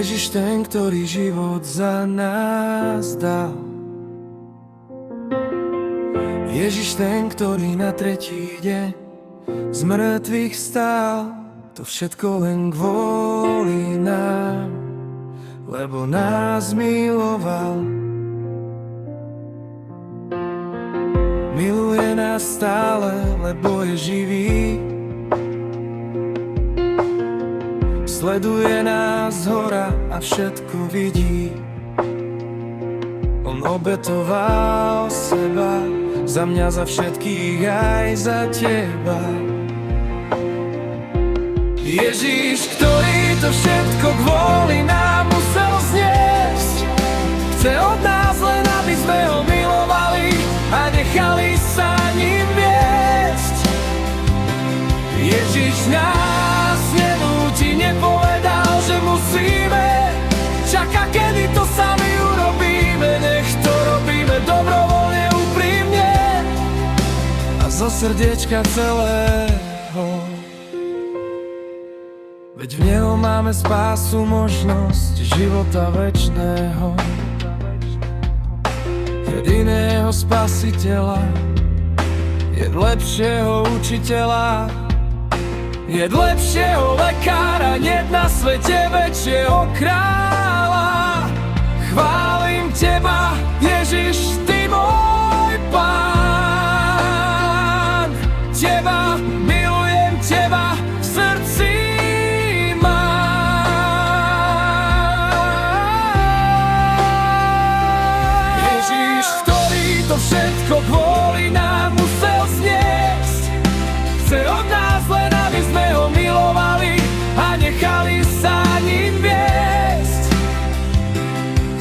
Ježiš ten, ktorý život za nás dal. Ježiš ten, ktorý na tretí deň z mŕtvych vstal. To všetko len kvôli nám, lebo nás miloval. Miluje nás stále, lebo je živý. Sleduje nás zhora a všetko vidí. On obetoval seba za mňa, za všetkých, aj za teba. Ježiš, ktorý to všetko kvôli nám musel zniesť, chce od nás len, aby sme ho milovali a nechali sa ním viesť. Ježiš nás nenúti, nepovedal, že musíme. Čaká, kedy to sami urobíme, nech to robíme dobrovoľne, úprimne a zo srdiečka celého. Veď v neho máme spásu, možnosť života večného. Jediného spasiteľa, je lepšieho učiteľa, je lepšieho lekára, niet na svete väčšieho kráľa. Chválim teba, Ježiš, ty môj Pán. Teba milujem, teba v srdci mám. Ježiš, ktorý to všetko kvôli nám musel zniesť, chce od nás len, aby sme ho milovali a nechali sa ním viesť.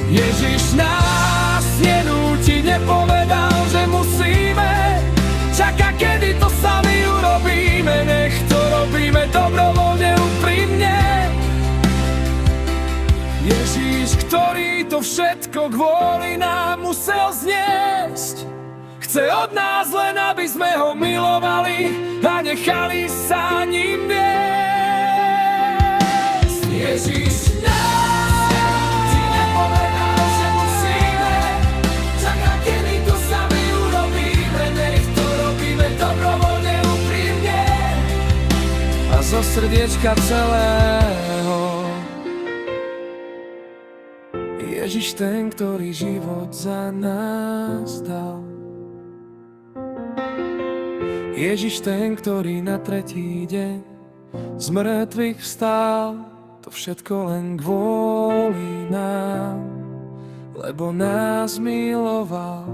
Ježiš nás nenúti, nepovedal, že musíme. Čaká, kedy to sami urobíme, nech to robíme dobrovoľne, úprimne. Ježiš, ktorý to všetko kvôli nám musel zniesť, chce od nás len, aby sme ho milovali a nechali sa ním viesť. Ježiš nás ti nepovedal, že musíme. Čaká, kedy to sami urobíme, nech to robíme dobrovoľne, úprimne a zo srdiečka celého. Ježiš ten, ktorý život za nás dal. Ježiš ten, ktorý na tretí deň z mŕtvych vstal. To všetko len kvôli nám, lebo nás miloval.